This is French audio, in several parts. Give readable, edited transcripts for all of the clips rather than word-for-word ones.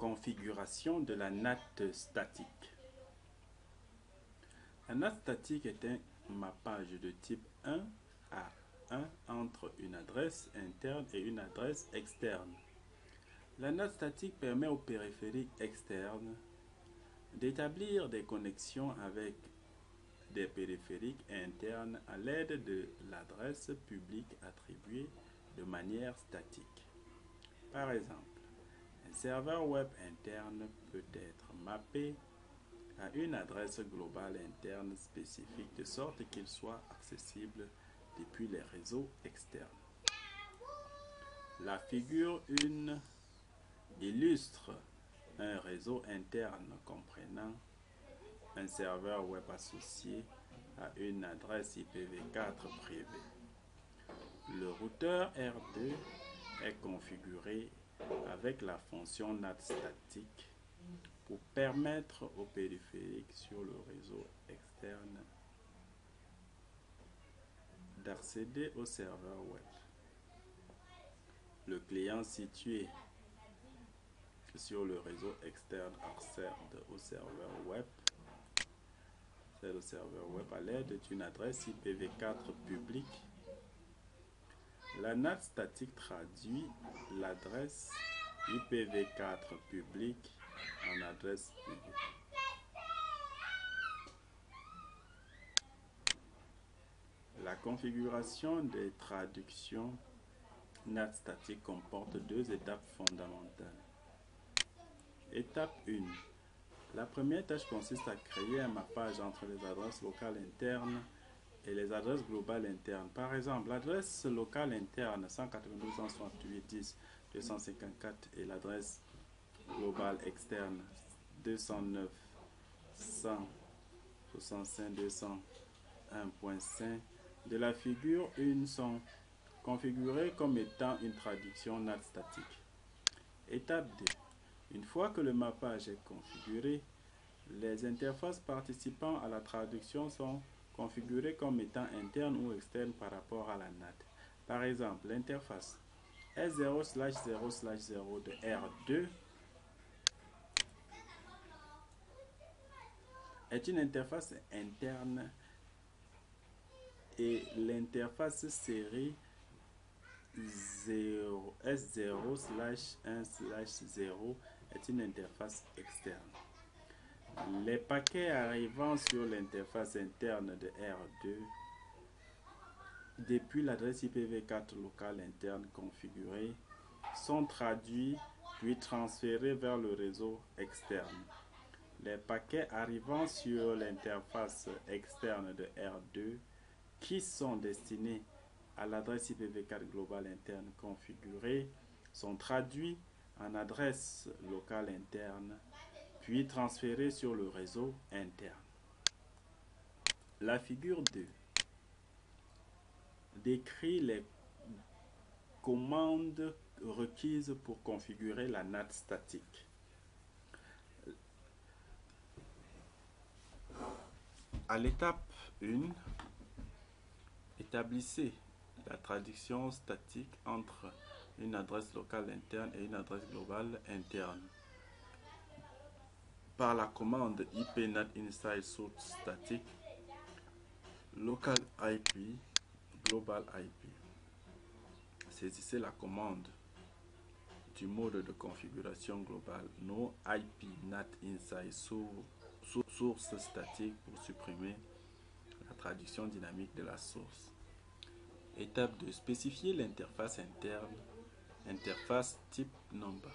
Configuration de la NAT statique. La NAT statique est un mappage de type 1 à 1 entre une adresse interne et une adresse externe. La NAT statique permet au périphérique externe d'établir des connexions avec des périphériques internes à l'aide de l'adresse publique attribuée de manière statique. Par exemple, un serveur web interne peut être mappé à une adresse globale interne spécifique de sorte qu'il soit accessible depuis les réseaux externes. La figure 1 illustre un réseau interne comprenant un serveur web associé à une adresse IPv4 privée. Le routeur R2 est configuré avec la fonction NAT statique pour permettre aux périphériques sur le réseau externe d'accéder au serveur web. Le client situé sur le réseau externe accède au serveur web. C'est le serveur web à l'aide d'une adresse IPv4 publique. La NAT statique traduit l'adresse IPv4 publique en adresse publique. La configuration des traductions NAT statique comporte deux étapes fondamentales. Étape 1. La première tâche consiste à créer un mappage entre les adresses locales internes et les adresses globales internes. Par exemple, l'adresse locale interne 192.168.10.254 et l'adresse globale externe 209.165.201.5 de la figure 1 sont configurées comme étant une traduction NAT statique. Étape 2. Une fois que le mappage est configuré, les interfaces participant à la traduction sont configurées comme étant internes ou externes par rapport à la NAT. Par exemple, l'interface S0/0/0 de R2 est une interface interne et l'interface série S0/1/0 est une interface externe. Les paquets arrivant sur l'interface interne de R2 depuis l'adresse IPv4 locale interne configurée sont traduits puis transférés vers le réseau externe. Les paquets arrivant sur l'interface externe de R2 qui sont destinés à l'adresse IPv4 globale interne configurée sont traduits en adresse locale interne puis transférés sur le réseau interne. La figure 2 décrit les commandes requises pour configurer la NAT statique. À l'étape 1, établissez la traduction statique entre une adresse locale interne et une adresse globale interne par la commande ipNAT_INSIDE source statique local IP global IP. Saisissez la commande du mode de configuration globale no IP NAT inside source statique pour supprimer la traduction dynamique de la source. Étape 2. Spécifier l'interface interne, interface type number.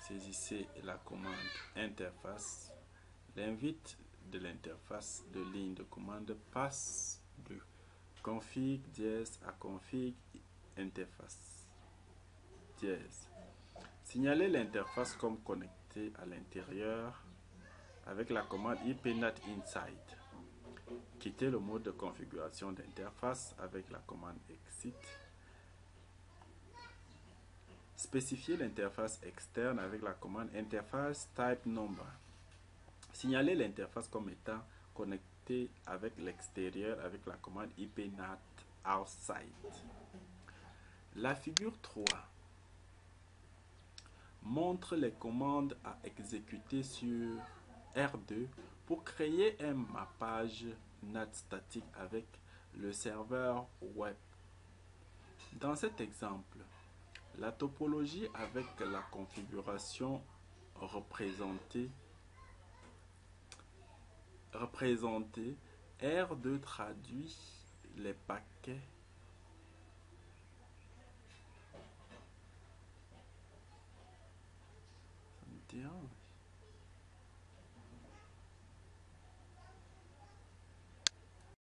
Saisissez la commande interface. L'invite de l'interface de ligne de commande passe de config dièse à config interface dièse. Signalez l'interface comme connectée à l'intérieur avec la commande ipNAT_INSIDE. Quittez le mode de configuration d'interface avec la commande exit. Spécifiez l'interface externe avec la commande interface type number. Signalez l'interface comme étant connectée avec l'extérieur avec la commande ipNAT_OUTSIDE. La figure 3 montre les commandes à exécuter sur R2 pour créer un mappage NAT statique avec le serveur web. Dans cet exemple, la topologie avec la configuration représentée, R2 traduit les paquets